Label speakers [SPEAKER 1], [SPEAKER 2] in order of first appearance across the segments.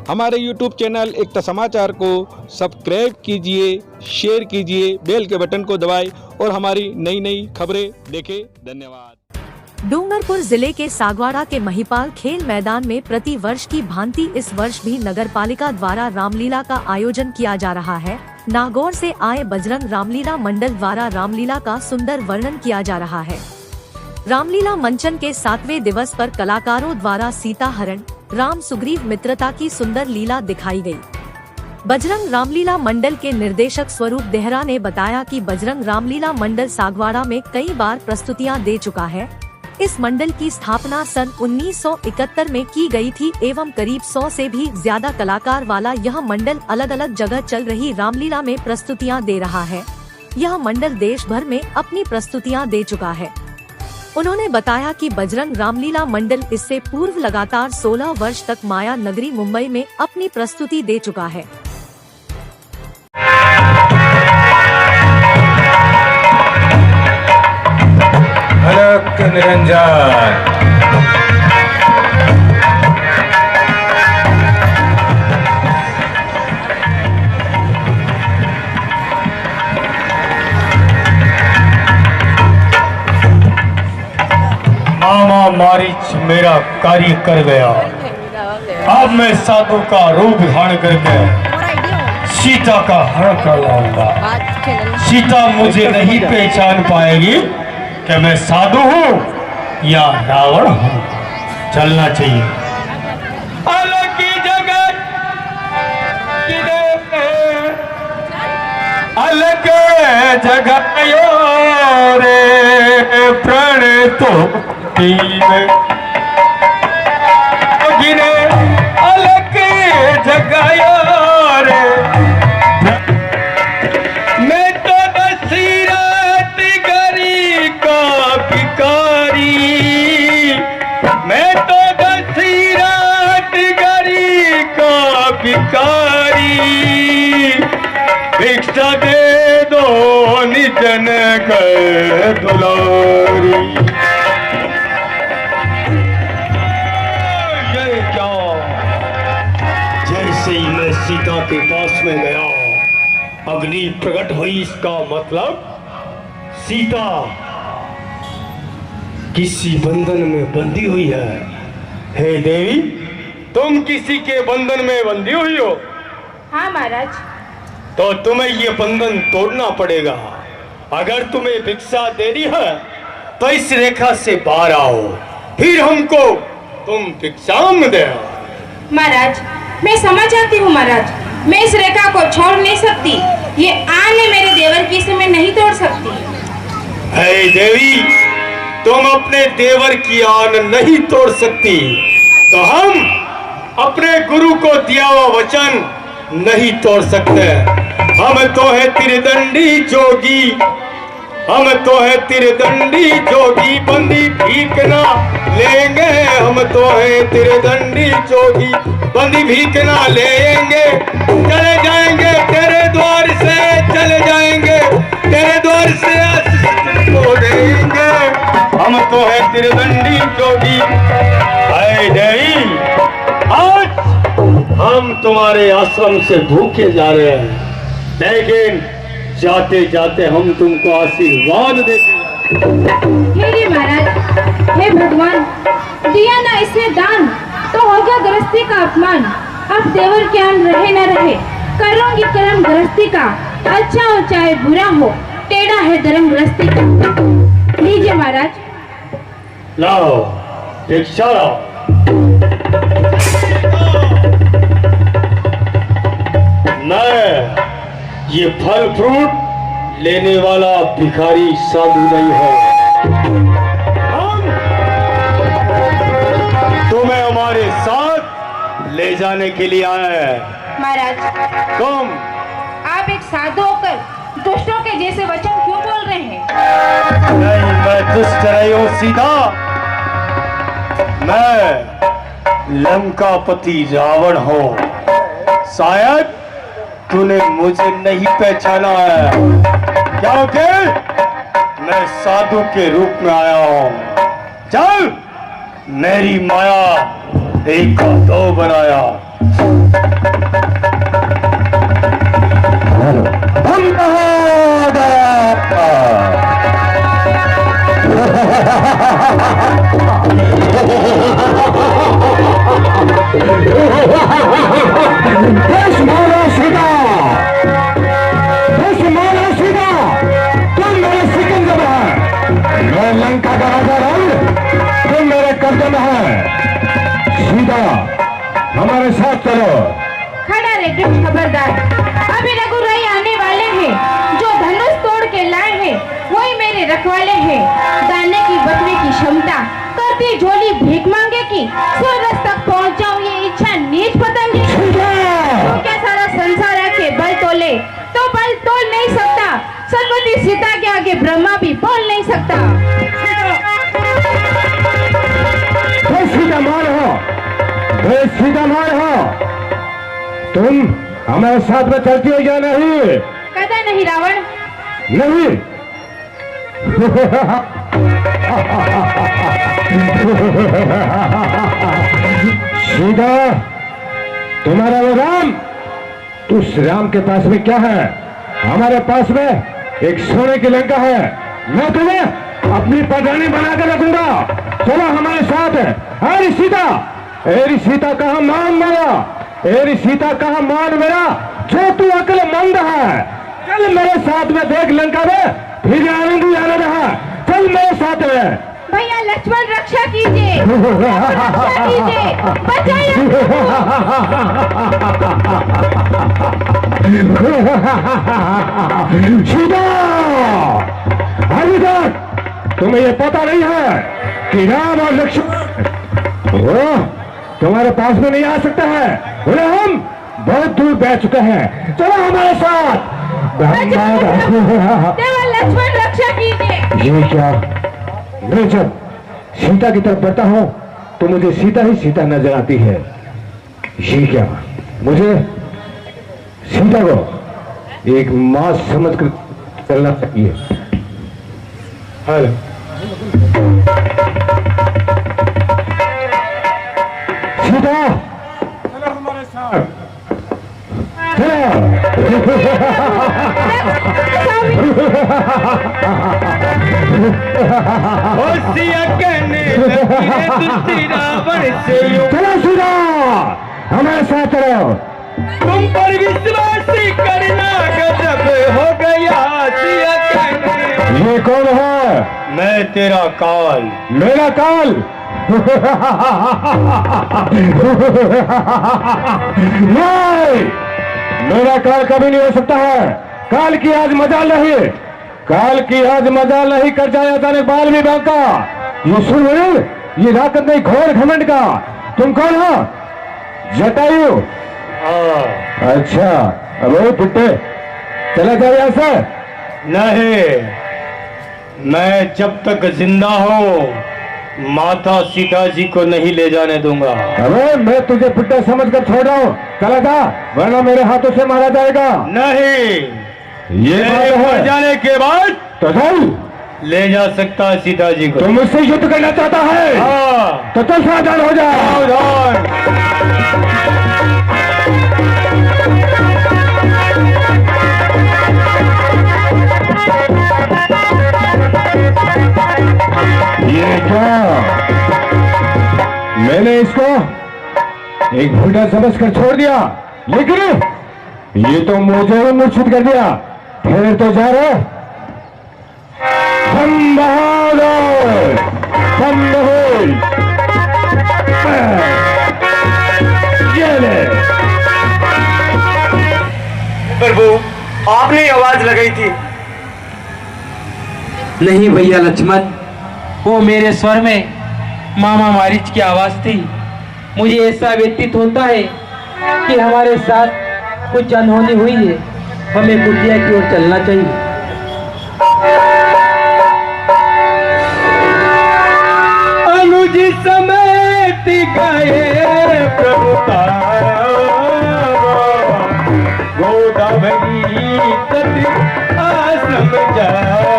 [SPEAKER 1] हमारे YouTube channel एकता समाचार को सब्सक्राइब कीजिए, शेयर कीजिए, बेल के बटन को दबाएं और हमारी नई नई खबरें देखें। धन्यवाद।
[SPEAKER 2] डूंगरपुर जिले के सागवाड़ा के महिपाल खेल मैदान में प्रति वर्ष की भांति इस वर्ष भी नगरपालिका द्वारा रामलीला का आयोजन किया जा रहा है। नागौर से आए बजरंग रामलीला मंडल द्वारा रामलीला का सुंदर वर्णन किया जा रहा है। रामलीला मंचन के 7वें दिवस पर कलाकारों द्वारा सीता हरण, राम सुग्रीव मित्रता की सुंदर लीला दिखाई गई। बजरंग रामलीला मंडल के निर्देशक स्वरूप देहरा ने बताया कि बजरंग रामलीला मंडल सागवाड़ा में कई बार प्रस्तुतियां दे चुका है। इस मंडल की स्थापना सन 1971 में की गई थी एवं करीब 100 से भी ज्यादा कलाकार वाला यह मंडल अलग अलग जगह चल रही रामलीला में प्रस्तुतियां दे रहा है। यह मंडल देश भर में अपनी प्रस्तुतियां दे चुका है। उन्होंने बताया कि बजरंग रामलीला मंडल इससे पूर्व लगातार 16 वर्ष तक माया नगरी मुंबई में अपनी प्रस्तुति दे चुका है।
[SPEAKER 3] अलक निरंजन मामा मारीच मेरा कार्य कर गया। अब मैं साधु का रूप धारण करके सीता का हरण कर लाऊंगा। सीता मुझे नहीं पहचान पाएगी कि मैं साधु हूँ या रावण हूँ। चलना चाहिए। अलग की जगत अलग जगह रे प्रण तो गिरे अलग जगह रे। मैं तो बसीरत गरी का भिखारी, मैं तो बसीरत गरी का भिखारी। भिक्षा दे दो निजन कर दुलारी। ये क्या, जैसे ही मैं सीता के पास में गया अग्नि प्रकट हुई। इसका मतलब सीता किसी बंधन में बंधी हुई है। हे देवी, तुम किसी के बंधन में बंधी हुई हो?
[SPEAKER 4] हाँ महाराज।
[SPEAKER 3] तो तुम्हें ये बंधन तोड़ना पड़ेगा। अगर तुम्हें भिक्षा देनी है तो इस रेखा से बाहर आओ, फिर हमको तुम भिक्षाम दे।
[SPEAKER 4] महाराज, मैं समझ आती हूँ महाराज, मैं इस रेखा को छोड़ नहीं सकती। ये आन है मेरे देवर की, इसे मैं नहीं तोड़ सकती।
[SPEAKER 3] हे देवी, तुम अपने देवर की आन नहीं तोड़ सकती तो हम अपने गुरु को दिया हुआ वचन नहीं तोड़ सकते। हम तो है त्रिदंडी जोगी, हम तो है त्रिदंडी जोगी, बंदी भीख ना लेंगे। हम तो है त्रिदंडी जोगी, बंदी भीख ना लेंगे। चले जाएंगे तेरे द्वार से, चले जाएंगे तेरे द्वार से को देंगे। हम तो है त्रिदंडी जोगी। हाय देवी, आज हम तुम्हारे आश्रम से भूखे जा रहे हैं, लेकिन जाते जाते हम तुमको आशीर्वाद देते।
[SPEAKER 4] हे महाराज, हे भगवान, दिया ना इसे दान तो होगा गृहस्थी का अपमान। अब देवर के आन रहे न रहे, करूंगी कर्म गृहस्थी का। अच्छा हो चाहे बुरा हो, टेढ़ा है धर्म गृहस्थी का। लीजिए महाराज।
[SPEAKER 3] लाओ भिक्षा लाओ। मैं ये फल फ्रूट लेने वाला भिखारी साधु नहीं है। हम तुम्हें हमारे साथ ले जाने के लिए आए हैं।
[SPEAKER 4] महाराज,
[SPEAKER 3] तुम
[SPEAKER 4] आप एक साधु होकर दुष्टों के जैसे वचन क्यों बोल रहे हैं?
[SPEAKER 3] नहीं, मैं दुष्ट नहीं हूँ सीता। मैं लंकापति रावण हूँ। शायद तूने मुझे नहीं पहचाना है, क्योंकि मैं साधु के रूप में आया हूँ। चल, मेरी माया एक का दो बनाया,
[SPEAKER 5] लंका का राजा रंग तुम मेरे कब्जे में है। सीता हमारे साथ चलो।
[SPEAKER 4] खड़ा रे दुष्ट खबरदार, अभी रघुराई आने वाले हैं। जो धनुष तोड़ के लाए हैं वही मेरे रखवाले हैं। दाने की बटने की क्षमता, करती झोली भीख मांगे की, स्वर्ग तक पहुंच जाऊं ये इच्छा नीच पतंगी। तो क्या सारा संसार आके बल तोले तो बल तोल नहीं सकता। सरस्वती सीता के आगे ब्रह्मा भी बोल नहीं सकता।
[SPEAKER 5] सीता मान हो, सीता मान हो, तुम हमारे साथ में चलती हो या नहीं?
[SPEAKER 4] कदा नहीं रावण।
[SPEAKER 5] नहीं। सीता तुम्हारा वो राम, उस राम के पास में क्या है? हमारे पास में एक सोने की लंका है। मैं तुम्हें अपनी प्रधानी बना कर रखूंगा। चलो हमारे साथ है। अरे सीता, एरी सीता कहाँ मान मेरा, एरी सीता कहाँ मान मेरा, जो तू अक्लमंद है। चल मेरे साथ में, देख लंका में फिर आनंद ही आनंद है। चल मेरे साथ में।
[SPEAKER 4] भैया लक्ष्मण रक्षा कीजिए, रक्षा कीजिए, बचाइए।
[SPEAKER 5] सीता, अभी तक तुम्हें ये पता नहीं है कि राम और लक्ष्मण वो तुम्हारे पास में नहीं आ सकते हैं। उन्हें हम बहुत दूर बैठ चुके हैं। चलो हमारे साथ।
[SPEAKER 4] केवल लक्ष्मण रक्षा कीजिए।
[SPEAKER 5] ये क्या? मैं जब सीता की तरफ बढ़ता हूँ तो मुझे सीता ही सीता नजर आती है। ये क्या? मुझे सीता को एक मां समझकर चलना चाहिए। हेलो सीता, चलो हमारे साथ। चलो सीता, हमारे साथ चलो।
[SPEAKER 3] तुम पर विश्वास करना गजब हो गया।
[SPEAKER 5] ये कौन है?
[SPEAKER 3] मैं तेरा काल।
[SPEAKER 5] मेरा काल? नहीं, मेरा काल कभी नहीं हो सकता है। काल की आज मजाल नहीं, काल की आज मजाल नहीं कर जाया जाने बाल विभाग का। ये सुन, ये ताकत नहीं घोर घमंड का। तुम कौन हो? जटायु। अच्छा, अब वो पुट्टे चला जाओ यहां से।
[SPEAKER 3] नहीं, मैं जब तक जिंदा हूँ माता सीता जी को नहीं ले जाने दूंगा।
[SPEAKER 5] अरे मैं तुझे पुट्टे समझकर छोड़ रहा हूँ, चला जा, वरना मेरे हाथों से मारा जाएगा।
[SPEAKER 3] नहीं,
[SPEAKER 5] ये
[SPEAKER 3] मर जाने के बाद
[SPEAKER 5] तो चल,
[SPEAKER 3] ले जा सकता है सीता जी को।
[SPEAKER 5] तुम मुझसे युद्ध करना चाहता है?
[SPEAKER 3] हाँ।
[SPEAKER 5] तो चल सावधान हो जा। ये क्या? मैंने इसको एक भूटा समझकर छोड़ दिया, लेकिन ये तो मुझे ही मूर्छित कर दिया। फिर तो जा रहे हम बहादुर, हम नहीं। ये ले।
[SPEAKER 3] प्रभु, आपने आवाज लगाई थी।
[SPEAKER 6] नहीं भैया लक्ष्मण, वो मेरे स्वर में मामा मारीच की आवाज थी। मुझे ऐसा व्यतीत होता है कि हमारे साथ कुछ अनहोनी हुई है। हमें कुटिया की ओर चलना चाहिए।
[SPEAKER 3] अनुज समेत गए प्रभु गोदावरी तट आश्रम जाओ।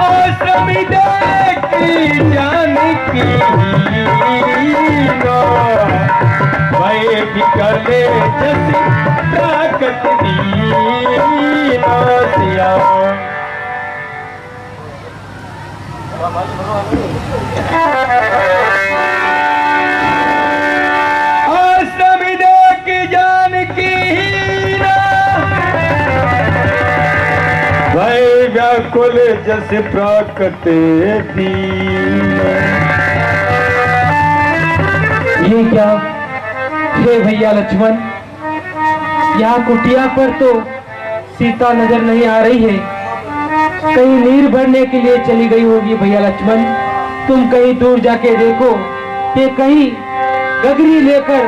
[SPEAKER 3] आश्रम देखी जानकी बिकले जस ताकत दीना सिया। व्याकुल जस प्राकट दीन।
[SPEAKER 6] ये क्या हे भैया लक्ष्मण, यहाँ कुटिया पर तो सीता नजर नहीं आ रही है, कहीं नीर भरने के लिए चली गई होगी। भैया लक्ष्मण, तुम कहीं दूर जाके देखो, ये कहीं गगरी लेकर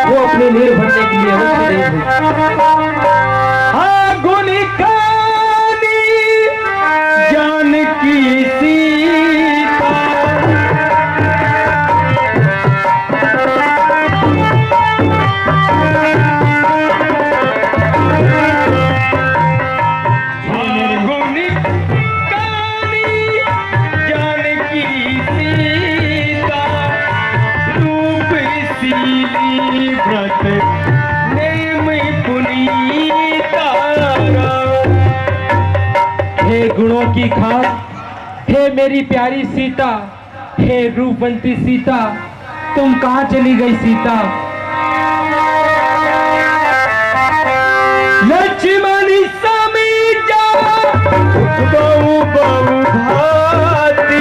[SPEAKER 6] वो अपनी नीर भरने के लिए अवश्य गई होगी।
[SPEAKER 3] जानकी सीता जानकी सीता रूप सीली व्रत नेम पुनीता।
[SPEAKER 6] हे गुणों की खास, हे मेरी प्यारी सीता, हे रूपवंती सीता, तुम कहाँ चली गई सीता?
[SPEAKER 3] लक्ष्मण समीजा बहु बहु भाती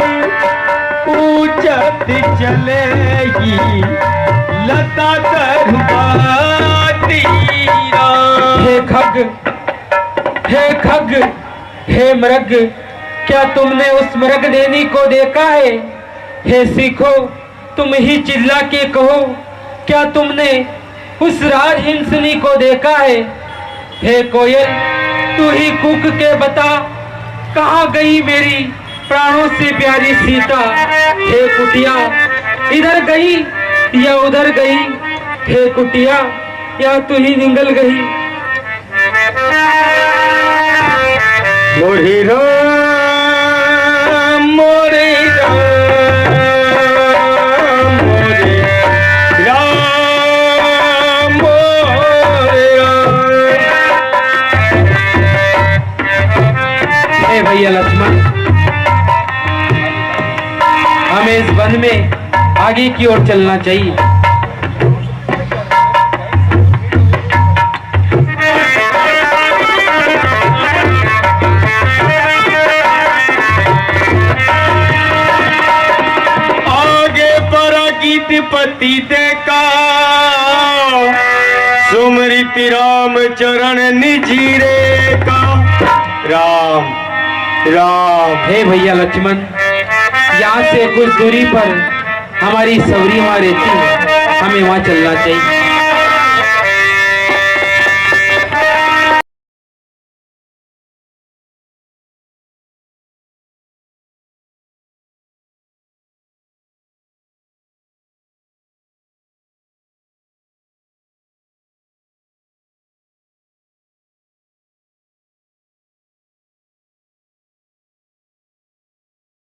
[SPEAKER 3] पूछत चलेगी लता करवाती।
[SPEAKER 6] हे खग, हे खग, हे मृग, क्या तुमने उस मृग नैनी को देखा है? हे सीखो, तुम ही चिल्ला के कहो, क्या तुमने उस राजहंसिनी को देखा है? हे कोयल, तू ही कूक के बता, कहाँ गई मेरी प्राणों से प्यारी सीता? हे कुटिया, इधर गई या उधर गई? हे कुटिया, या तू ही निगल गई?
[SPEAKER 3] मोरे राम मोरे राम मोरे राम मोरे राम।
[SPEAKER 6] हे भैया लक्ष्मण, हमें इस वन में आगे की ओर चलना चाहिए।
[SPEAKER 3] पति देखा सुमृत राम चरण निजीरे का। राम राम।
[SPEAKER 6] हे भैया लक्ष्मण, यहाँ से कुछ दूरी पर हमारी सवरी माँ रहती है, हमें वहाँ चलना चाहिए।